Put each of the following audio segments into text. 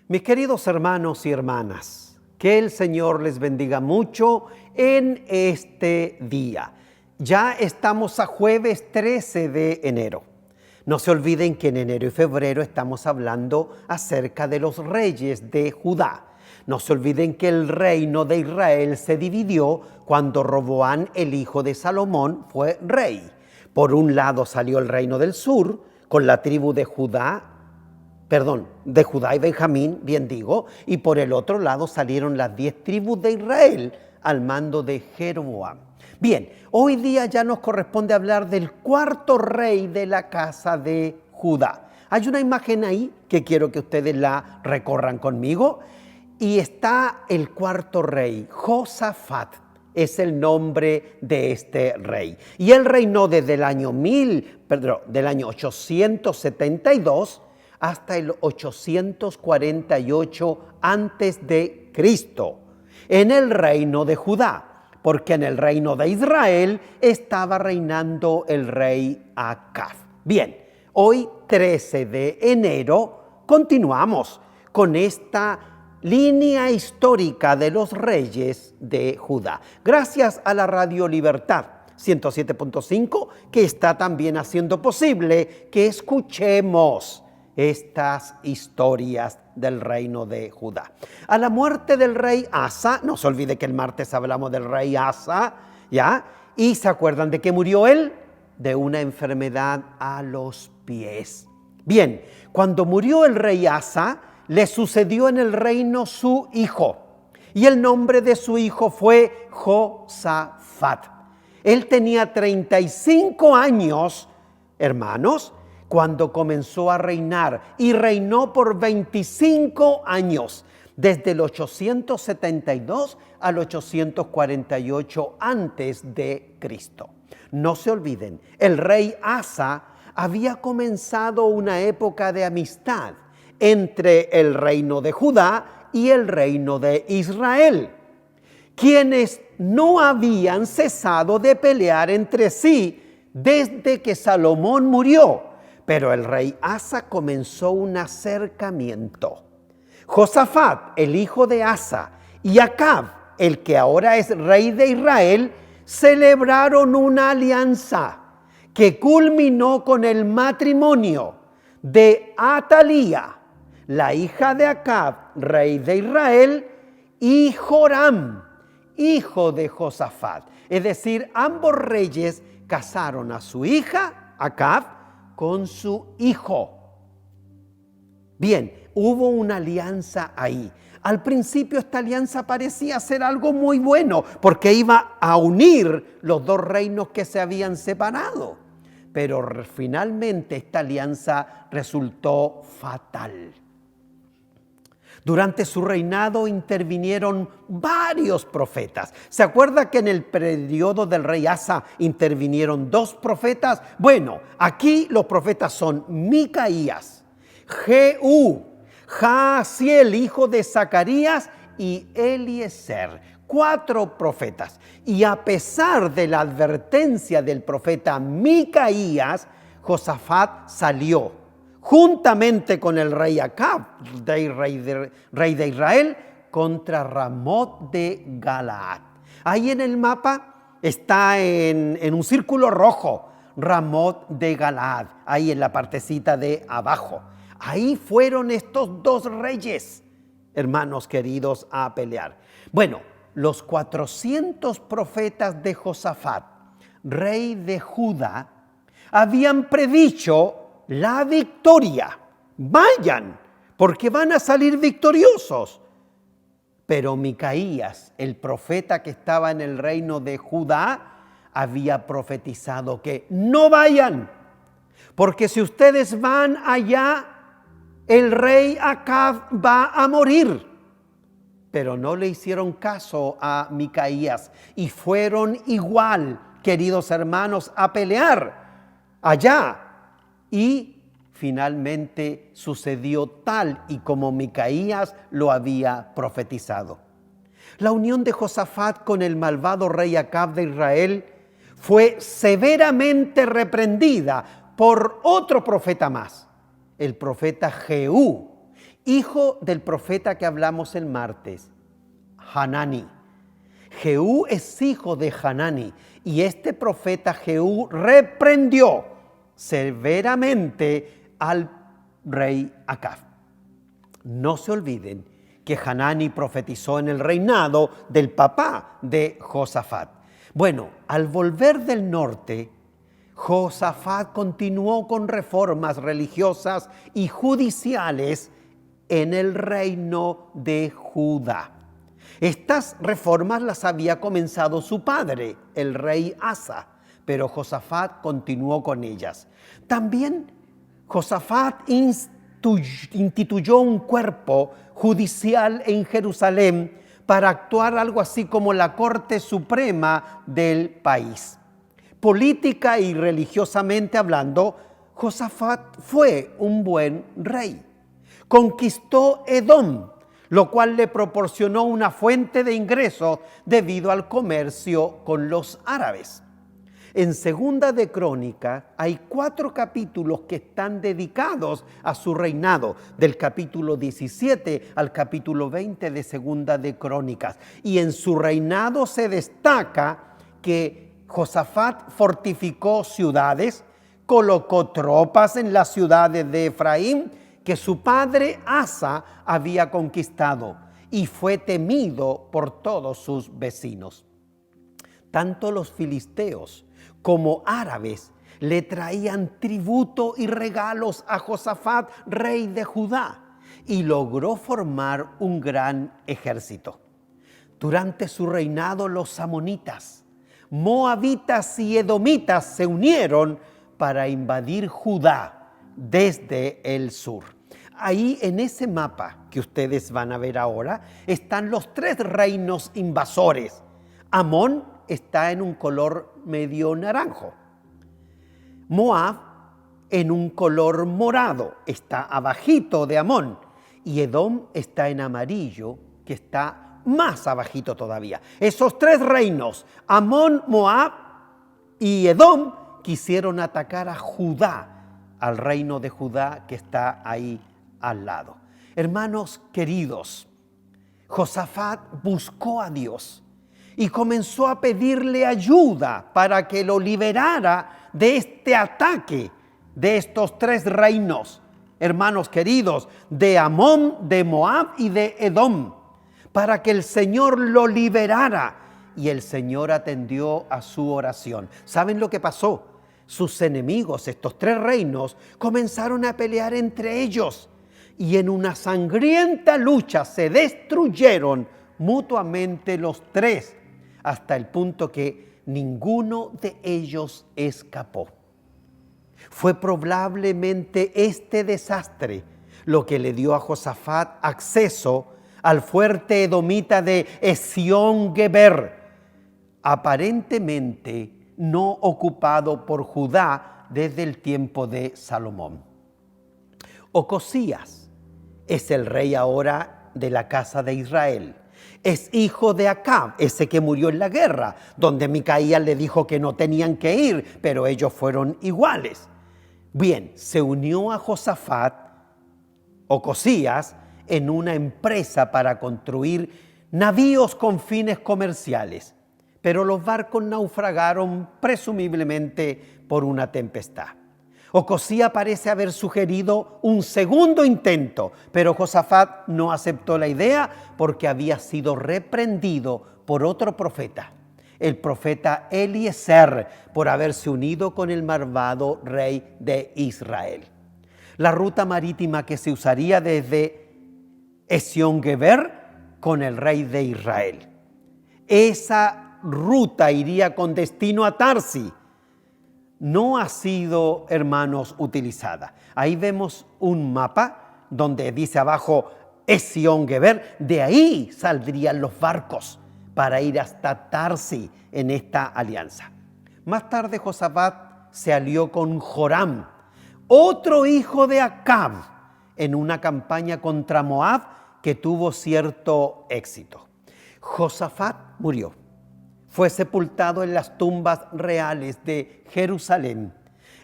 Mis queridos hermanos y hermanas, que el Señor les bendiga mucho en este día. Ya estamos a jueves 13 de enero. No se olviden que en enero y febrero estamos hablando acerca de los reyes de Judá. No se olviden que el reino de Israel se dividió cuando Roboam, el hijo de Salomón, fue rey. Por un lado salió el reino del sur con la tribu de Judá y Benjamín, bien digo, y por el otro lado salieron las 10 tribus de Israel al mando de Jeroboam. Bien, hoy día ya nos corresponde hablar del cuarto rey de la casa de Judá. Hay una imagen ahí que quiero que ustedes la recorran conmigo y está el cuarto rey, Josafat. Es el nombre de este rey. Y él reinó desde el año 872 hasta el 848 antes de Cristo, en el reino de Judá, porque en el reino de Israel estaba reinando el rey Acab. Bien, hoy 13 de enero continuamos con esta línea histórica de los reyes de Judá. Gracias a la Radio Libertad 107.5, que está también haciendo posible que escuchemos estas historias del reino de Judá. A la muerte del rey Asa, no se olvide que el martes hablamos del rey Asa, ¿ya? ¿Y se acuerdan de qué murió él? De una enfermedad a los pies. Bien, cuando murió el rey Asa, le sucedió en el reino su hijo, y el nombre de su hijo fue Josafat. Él tenía 35 años, hermanos, cuando comenzó a reinar, y reinó por 25 años, desde el 872 al 848 antes de Cristo. No se olviden, el rey Asa había comenzado una época de amistad entre el reino de Judá y el reino de Israel, quienes no habían cesado de pelear entre sí desde que Salomón murió. Pero el rey Asa comenzó un acercamiento. Josafat, el hijo de Asa, y Acab, el que ahora es rey de Israel, celebraron una alianza que culminó con el matrimonio de Atalía, la hija de Acab, rey de Israel, y Joram, hijo de Josafat. Es decir, ambos reyes casaron a su hija, Acab, con su hijo. Bien, hubo una alianza ahí. Al principio esta alianza parecía ser algo muy bueno, porque iba a unir los dos reinos que se habían separado. Pero finalmente esta alianza resultó fatal. Durante su reinado intervinieron varios profetas. ¿Se acuerda que en el periodo del rey Asa intervinieron 2 profetas? Bueno, aquí los profetas son Micaías, Jehú, Jaasiel, hijo de Zacarías, y Eliezer. 4 profetas. Y a pesar de la advertencia del profeta Micaías, Josafat salió juntamente con el rey Acab, rey de Israel, contra Ramot de Galaad. Ahí en el mapa está en un círculo rojo, Ramot de Galaad, ahí en la partecita de abajo. Ahí fueron estos 2 reyes, hermanos queridos, a pelear. Bueno, los 400 profetas de Josafat, rey de Judá, habían predicho la victoria. Vayan, porque van a salir victoriosos. Pero Micaías, el profeta que estaba en el reino de Judá, había profetizado que no vayan, porque si ustedes van allá, el rey Acab va a morir. Pero no le hicieron caso a Micaías y fueron igual, queridos hermanos, a pelear allá. Y finalmente sucedió tal y como Micaías lo había profetizado. La unión de Josafat con el malvado rey Acab de Israel fue severamente reprendida por otro profeta más, el profeta Jehú. hijo del profeta que hablamos el martes, Hanani. Jehú es hijo de Hanani, y este profeta Jehú reprendió severamente al rey Acab. No se olviden que Hanani profetizó en el reinado del papá de Josafat. Bueno, al volver del norte, Josafat continuó con reformas religiosas y judiciales en el reino de Judá. Estas reformas las había comenzado su padre, el rey Asa, pero Josafat continuó con ellas. También Josafat instituyó un cuerpo judicial en Jerusalén para actuar algo así como la Corte Suprema del país. Política y religiosamente hablando, Josafat fue un buen rey. Conquistó Edom, lo cual le proporcionó una fuente de ingresos debido al comercio con los árabes. En Segunda de Crónicas hay 4 capítulos que están dedicados a su reinado, del capítulo 17 al capítulo 20 de Segunda de Crónicas. Y en su reinado se destaca que Josafat fortificó ciudades, colocó tropas en las ciudades de Efraín que su padre Asa había conquistado, y fue temido por todos sus vecinos. Tanto los filisteos como árabes le traían tributo y regalos a Josafat, rey de Judá, y logró formar un gran ejército. Durante su reinado, los amonitas, moabitas y edomitas se unieron para invadir Judá desde el sur. Ahí en ese mapa que ustedes van a ver ahora están los 3 reinos invasores. Amón está en un color medio naranjo. Moab en un color morado, está abajito de Amón. Y Edom está en amarillo, que está más abajito todavía. Esos 3 reinos, Amón, Moab y Edom, quisieron atacar a Judá, al reino de Judá que está ahí al lado. Hermanos queridos, Josafat buscó a Dios y comenzó a pedirle ayuda para que lo liberara de este ataque de estos 3 reinos, hermanos queridos, de Amón, de Moab y de Edom, para que el Señor lo liberara. Y el Señor atendió a su oración. ¿Saben lo que pasó? Sus enemigos, estos 3 reinos, comenzaron a pelear entre ellos, y en una sangrienta lucha se destruyeron mutuamente los 3, hasta el punto que ninguno de ellos escapó. Fue probablemente este desastre lo que le dio a Josafat acceso al fuerte edomita de Esión-Geber, aparentemente no ocupado por Judá desde el tiempo de Salomón. Ocosías es el rey ahora de la casa de Israel. Es hijo de Acab, ese que murió en la guerra, donde Micaías le dijo que no tenían que ir, pero ellos fueron iguales. Bien, se unió a Josafat, Ocosías, en una empresa para construir navíos con fines comerciales, pero los barcos naufragaron presumiblemente por una tempestad. Ocosías parece haber sugerido un segundo intento, pero Josafat no aceptó la idea porque había sido reprendido por otro profeta, el profeta Eliezer, por haberse unido con el malvado rey de Israel. La ruta marítima que se usaría desde Esión-Geber con el rey de Israel. Esa ruta iría con destino a Tarsi. No ha sido, hermanos, utilizada. Ahí vemos un mapa donde dice abajo Esión-Geber. De ahí saldrían los barcos para ir hasta Tarsi en esta alianza. Más tarde Josafat se alió con Joram, otro hijo de Acab, en una campaña contra Moab que tuvo cierto éxito. Josafat murió. Fue sepultado en las tumbas reales de Jerusalén.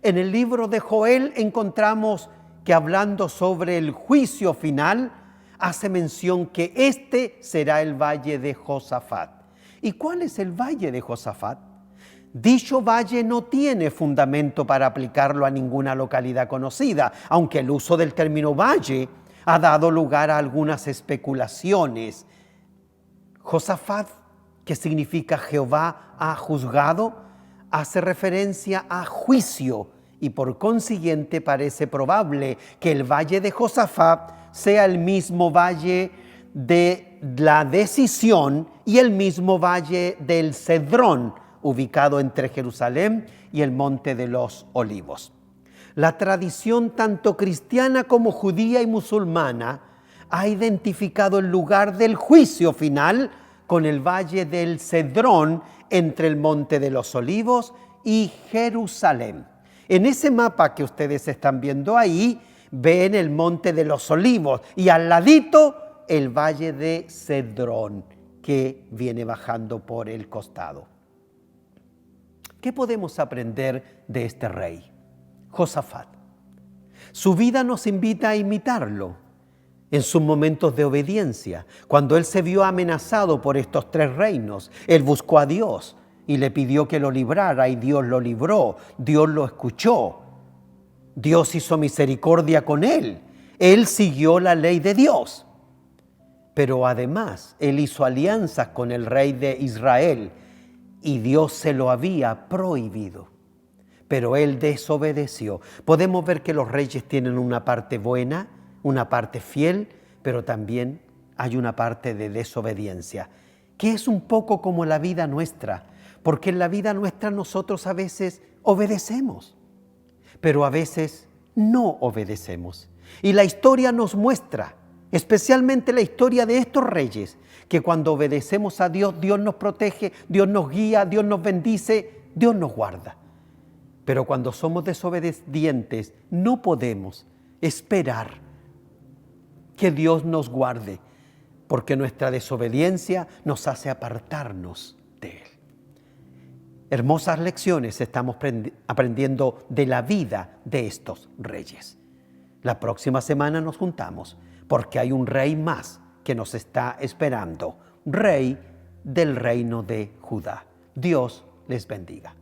En el libro de Joel encontramos que hablando sobre el juicio final, hace mención que este será el valle de Josafat. ¿Y cuál es el valle de Josafat? Dicho valle no tiene fundamento para aplicarlo a ninguna localidad conocida, aunque el uso del término valle ha dado lugar a algunas especulaciones. Josafat, que significa Jehová ha juzgado, hace referencia a juicio y por consiguiente parece probable que el valle de Josafat sea el mismo valle de la decisión y el mismo valle del Cedrón, ubicado entre Jerusalén y el Monte de los Olivos. La tradición tanto cristiana como judía y musulmana ha identificado el lugar del juicio final con el valle del Cedrón entre el Monte de los Olivos y Jerusalén. En ese mapa que ustedes están viendo ahí, ven el Monte de los Olivos y al ladito el valle de Cedrón que viene bajando por el costado. ¿Qué podemos aprender de este rey, Josafat? Su vida nos invita a imitarlo en sus momentos de obediencia. Cuando él se vio amenazado por estos tres reinos, él buscó a Dios y le pidió que lo librara y Dios lo libró, Dios lo escuchó, Dios hizo misericordia con él, él siguió la ley de Dios. Pero además, él hizo alianzas con el rey de Israel y Dios se lo había prohibido. Pero él desobedeció. Podemos ver que los reyes tienen una parte buena, una parte fiel, pero también hay una parte de desobediencia, que es un poco como la vida nuestra, porque en la vida nuestra nosotros a veces obedecemos, pero a veces no obedecemos. Y la historia nos muestra, especialmente la historia de estos reyes, que cuando obedecemos a Dios, Dios nos protege, Dios nos guía, Dios nos bendice, Dios nos guarda. Pero cuando somos desobedientes, no podemos esperar que Dios nos guarde, porque nuestra desobediencia nos hace apartarnos de Él. Hermosas lecciones estamos aprendiendo de la vida de estos reyes. La próxima semana nos juntamos, porque hay un rey más que nos está esperando, rey del reino de Judá. Dios les bendiga.